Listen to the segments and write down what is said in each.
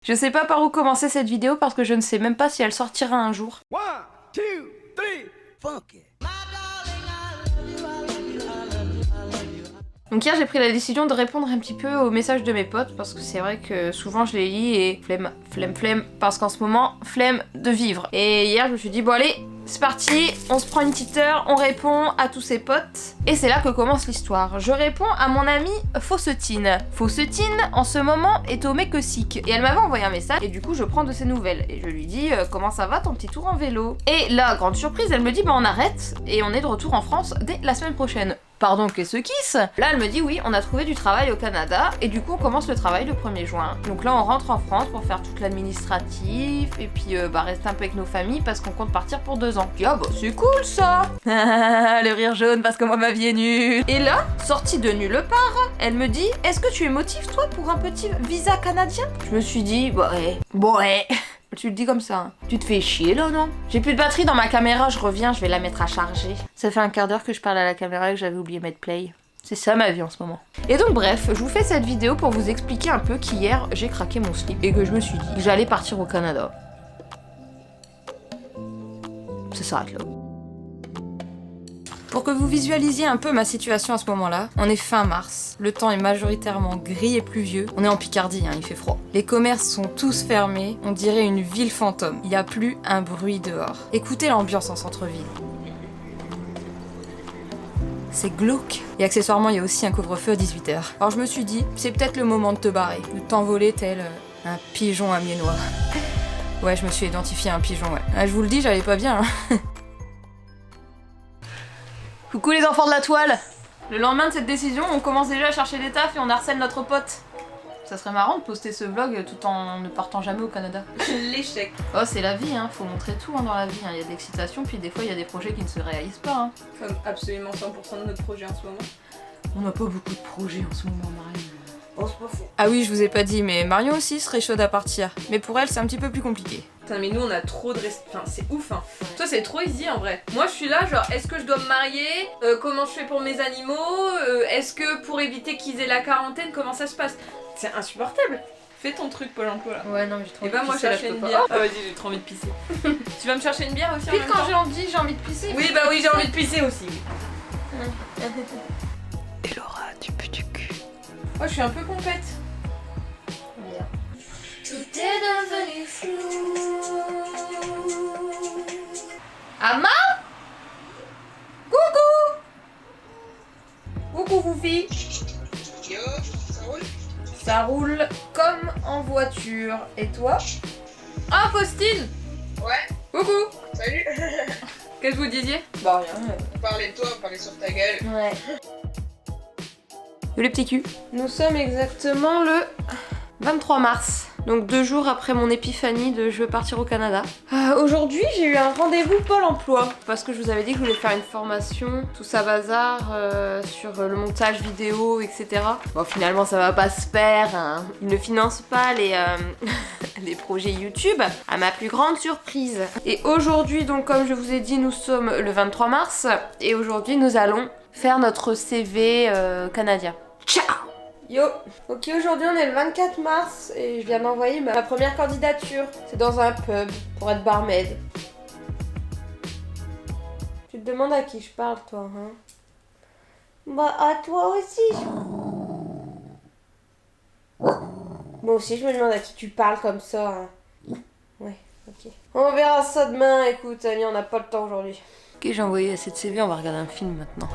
Je sais pas par où commencer cette vidéo parce que je ne sais même pas si elle sortira un jour. 1, 2, 3, funky. Donc hier j'ai pris la décision de répondre un petit peu aux messages de mes potes parce que c'est vrai que souvent je les lis et flemme parce qu'en ce moment flemme de vivre. Et hier je me suis dit bon allez c'est parti, on se prend une petite heure, on répond à tous ses potes et c'est là que commence l'histoire. Je réponds à mon amie Fossetine. Fossetine en ce moment est au Mexique et elle m'avait envoyé un message et du coup je prends de ses nouvelles et je lui dis comment ça va ton petit tour en vélo. Et là grande surprise elle me dit bah on arrête et on est de retour en France dès la semaine prochaine. Pardon, qu'est-ce qui se? Là, elle me dit oui, on a trouvé du travail au Canada et du coup, on commence le travail le 1er juin. Donc là, on rentre en France pour faire tout l'administratif et puis rester un peu avec nos familles parce qu'on compte partir pour 2 ans. Je dis, ah bah c'est cool ça. Le rire jaune parce que moi ma vie est nulle. Et là, sortie de nulle part, elle me dit, est-ce que tu es motivé toi pour un petit visa canadien? Je me suis dit, ouais. Tu le dis comme ça, hein. Tu te fais chier là, non? J'ai plus de batterie dans ma caméra, je reviens, je vais la mettre à charger. Ça fait un quart d'heure que je parle à la caméra et que j'avais oublié de mettre play. C'est ça ma vie en ce moment. Et donc bref, je vous fais cette vidéo pour vous expliquer un peu qu'hier, j'ai craqué mon slip et que je me suis dit que j'allais partir au Canada. Ça s'arrête là. Pour que vous visualisiez un peu ma situation à ce moment-là, on est fin mars, le temps est majoritairement gris et pluvieux, on est en Picardie, hein, il fait froid. Les commerces sont tous fermés, on dirait une ville fantôme, il n'y a plus un bruit dehors. Écoutez l'ambiance en centre-ville. C'est glauque. Et accessoirement, il y a aussi un couvre-feu à 18h. Alors je me suis dit, c'est peut-être le moment de te barrer, de t'envoler tel un pigeon amiénois. Ouais, je me suis identifié à un pigeon, ouais. Ah, je vous le dis, j'allais pas bien, hein. Coucou les enfants de la toile! Le lendemain de cette décision, on commence déjà à chercher des tafs et on harcèle notre pote. Ça serait marrant de poster ce vlog tout en ne partant jamais au Canada. L'échec. Oh c'est la vie, hein. Faut montrer tout hein, dans la vie. Hein. Il y a de l'excitation, puis des fois il y a des projets qui ne se réalisent pas. Hein. Comme absolument 100% de notre projet en ce moment. On n'a pas beaucoup de projets en ce moment, Marion. Oh, c'est pas faux. Ah oui, je vous ai pas dit, mais Marion aussi serait chaude à partir. Mais pour elle, c'est un petit peu plus compliqué. Putain, mais nous on a trop de Enfin, c'est ouf, hein. Toi, c'est trop easy en vrai. Moi, je suis là, genre, est-ce que je dois me marier? Comment je fais pour mes animaux? Est-ce que pour éviter qu'ils aient la quarantaine, comment ça se passe? C'est insupportable. Fais ton truc, Pôle emploi là. Ouais, non, mais j'ai trop Et envie bah, de moi, pisser, là, chercher je une peux bière. pas. Ah, vas-y, j'ai trop envie de pisser. Tu vas me chercher une bière aussi en Puis même quand temps? j'ai envie, j'ai envie de pisser. Oui, bah oui, j'ai envie de pisser aussi. Et Laura, tu pues du cul. Oh, je suis un peu compète. Tout est devenu flou. Amma? Coucou! Coucou Foufi! Yo, ça roule? Ça roule comme en voiture. Et toi? Ah, Faustine! Ouais, Coucou! salut. Qu'est-ce que vous disiez? Bah, rien. Parlez de toi, parlez sur ta gueule. Ouais. Yo les petits culs. Nous sommes exactement le 23 mars. Donc 2 jours après mon épiphanie de je veux partir au Canada. Aujourd'hui j'ai eu un rendez-vous Pôle emploi. Parce que je vous avais dit que je voulais faire une formation, tout ça bazar, sur le montage vidéo, etc. Bon finalement ça va pas se faire. Hein. Ils ne financent pas les, les projets YouTube, à ma plus grande surprise. Et aujourd'hui donc comme je vous ai dit nous sommes le 23 mars. Et aujourd'hui nous allons faire notre CV canadien. Ciao! Yo! Ok, aujourd'hui on est le 24 mars et je viens d'envoyer ma première candidature. C'est dans un pub pour être barmaid. Tu te demandes à qui je parle toi, hein? Bah à toi aussi. Moi aussi je me demande à qui tu parles comme ça. Hein. Ouais, ok. On verra ça demain, écoute Annie, on n'a pas le temps aujourd'hui. Ok, j'ai envoyé cette CV, on va regarder un film maintenant.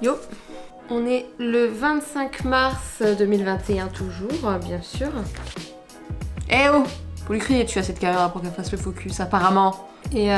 Yo! On est le 25 mars 2021 toujours, bien sûr. Eh oh! Faut lui crier dessus à cette caméra pour qu'elle fasse le focus, apparemment. Et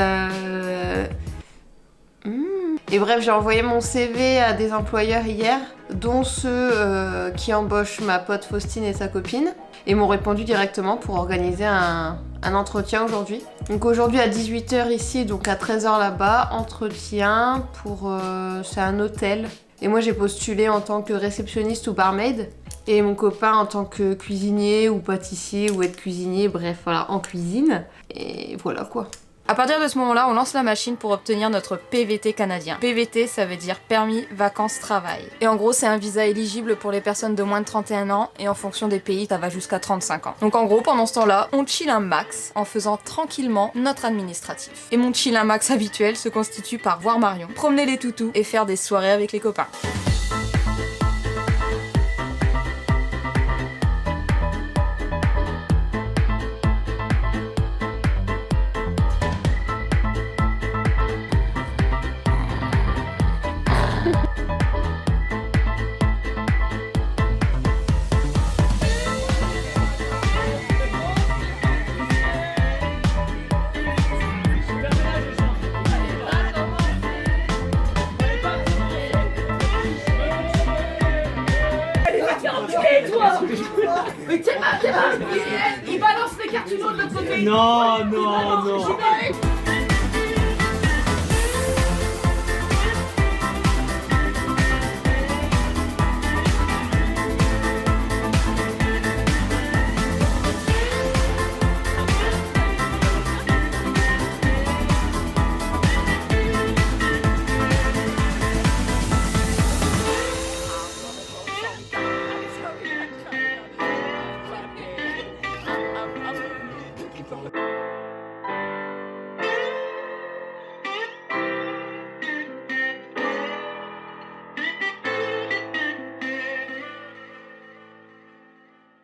Et bref, j'ai envoyé mon CV à des employeurs hier, dont ceux qui embauchent ma pote Faustine et sa copine, et m'ont répondu directement pour organiser un entretien aujourd'hui. Donc aujourd'hui à 18h ici, donc à 13h là-bas, entretien pour... c'est un hôtel. Et moi j'ai postulé en tant que réceptionniste ou barmaid, et mon copain en tant que cuisinier ou pâtissier ou aide cuisinier, bref voilà, en cuisine. Et voilà quoi. À partir de ce moment-là, on lance la machine pour obtenir notre PVT canadien. PVT, ça veut dire permis vacances travail. Et en gros, c'est un visa éligible pour les personnes de moins de 31 ans et en fonction des pays, ça va jusqu'à 35 ans. Donc en gros, pendant ce temps-là, on chill un max en faisant tranquillement notre administratif. Et mon chill un max habituel se constitue par voir Marion, promener les toutous et faire des soirées avec les copains. Il balance les cartouches de l'autre côté. Non, non, non.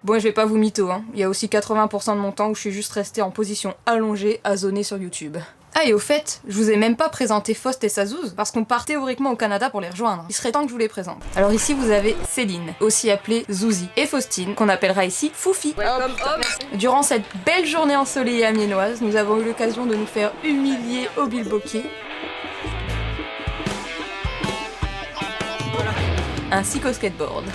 Bon, je vais pas vous mytho, hein. Il y a aussi 80% de mon temps où je suis juste restée en position allongée à zoner sur YouTube. Ah, et au fait, je vous ai même pas présenté Faust et Sazouz, parce qu'on part théoriquement au Canada pour les rejoindre. Il serait temps que je vous les présente. Alors ici, vous avez Céline, aussi appelée Zouzi, et Faustine, qu'on appellera ici Foufi. Welcome home. Durant cette belle journée ensoleillée amiénoise, nous avons eu l'occasion de nous faire humilier au bilboquet, ainsi qu'au skateboard.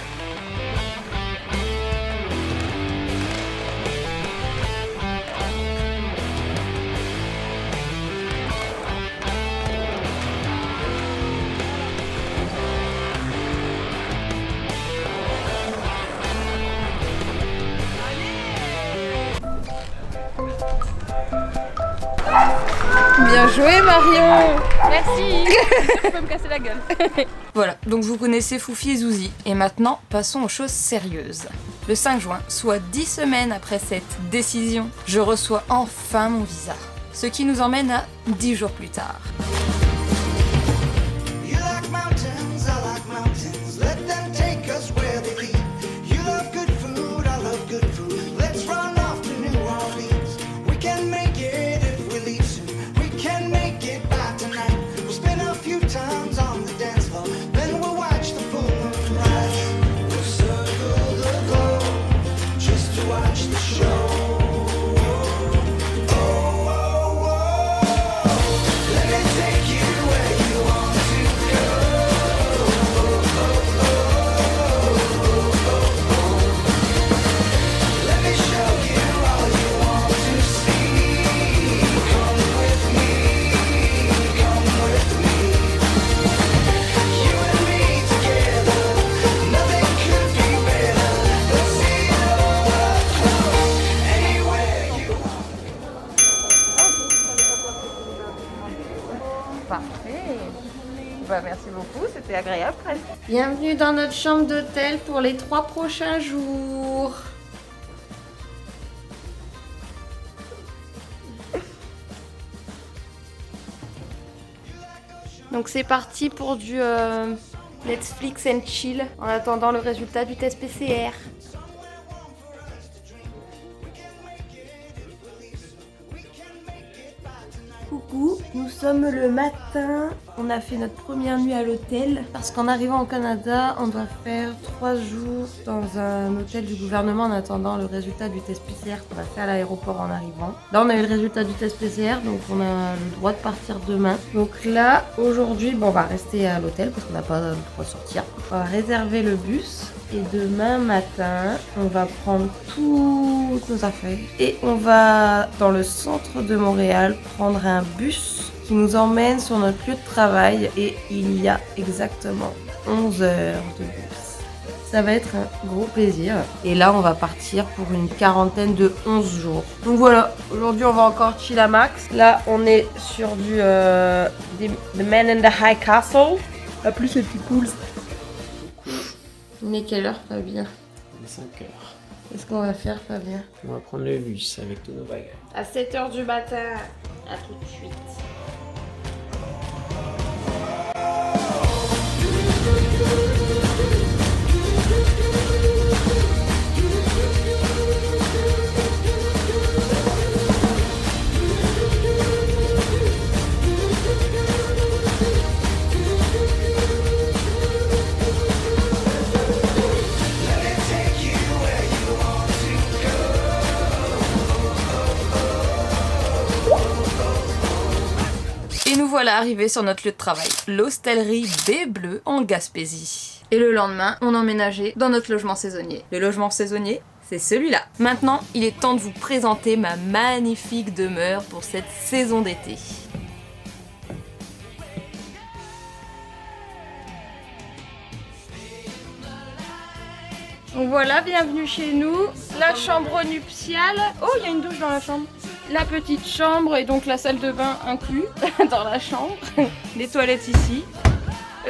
Bien joué Marion. Merci. Tu peux me casser la gueule. Voilà, donc vous connaissez Foufi et Zouzi. Et maintenant, passons aux choses sérieuses. Le 5 juin, soit 10 semaines après cette décision, je reçois enfin mon visa. Ce qui nous emmène à 10 jours plus tard. You like mountains, I like mountains. Let them take us where they lead. You love good food, I love good food. Let's run off to New Orleans. We can make it if we leave soon. We can make it by tonight. We'll spin a few times on the dance floor. Then we'll watch the full moon rise. We'll circle the globe just to watch the show. Parfait. Bah, merci beaucoup, c'était agréable presque. Bienvenue dans notre chambre d'hôtel pour les 3 prochains jours. Donc c'est parti pour du Netflix and chill en attendant le résultat du test PCR. Coucou, nous sommes le matin, on a fait notre première nuit à l'hôtel parce qu'en arrivant au Canada, on doit faire 3 jours dans un hôtel du gouvernement en attendant le résultat du test PCR qu'on va faire à l'aéroport en arrivant. Là, on a eu le résultat du test PCR, donc on a le droit de partir demain. Donc là, aujourd'hui, bon, on va rester à l'hôtel parce qu'on n'a pas le droit de sortir. On va réserver le bus. Et demain matin, on va prendre toutes nos affaires et on va dans le centre de Montréal prendre un bus qui nous emmène sur notre lieu de travail et il y a exactement 11 heures de bus. ça va être un gros plaisir. Et là, on va partir pour une quarantaine de 11 jours. Donc voilà, aujourd'hui, on va encore chill à max. Là, on est sur du The Man in the High Castle. A plus les petits poules. Mais quelle heure, pas bien? 5 heures. Qu'est-ce qu'on va faire, pas bien? On va prendre le bus avec tous nos bagages. À 7h du matin. À tout de suite. Et nous voilà arrivés sur notre lieu de travail, l'hostellerie Baie Bleue en Gaspésie. Et le lendemain, on emménageait dans notre logement saisonnier. Le logement saisonnier, c'est celui-là. Maintenant, il est temps de vous présenter ma magnifique demeure pour cette saison d'été. Donc voilà, bienvenue chez nous. La chambre nuptiale. Oh, il y a une douche dans la chambre. La petite chambre et donc la salle de bain inclus dans la chambre. Les toilettes ici.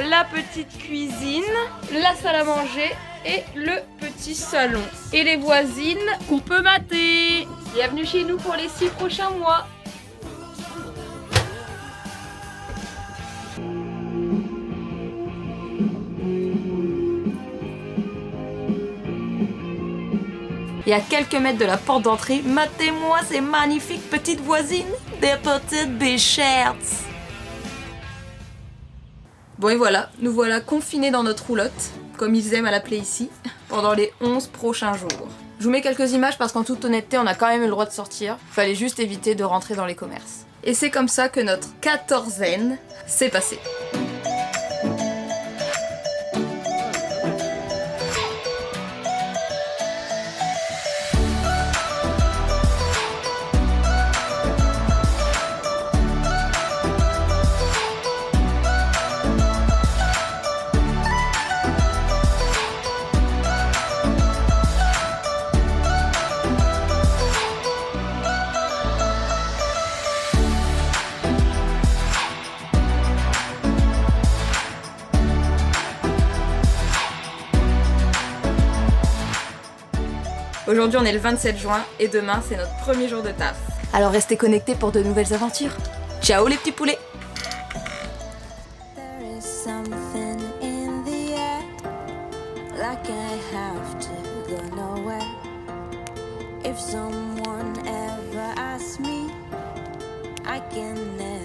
La petite cuisine. La salle à manger et le petit salon. Et les voisines qu'on peut mater. Bienvenue chez nous pour les 6 prochains mois. Et à quelques mètres de la porte d'entrée, matez-moi ces magnifiques petites voisines, des petites bichettes. Bon et voilà, nous voilà confinés dans notre roulotte, comme ils aiment à l'appeler ici, pendant les 11 prochains jours. Je vous mets quelques images parce qu'en toute honnêteté, on a quand même eu le droit de sortir. Fallait juste éviter de rentrer dans les commerces. Et c'est comme ça que notre quatorzaine s'est passée. Aujourd'hui on est le 27 juin et demain c'est notre premier jour de taf. Alors restez connectés pour de nouvelles aventures. Ciao les petits poulets! There is something in the air, like I have to go nowhere. If someone ever asks me, I can never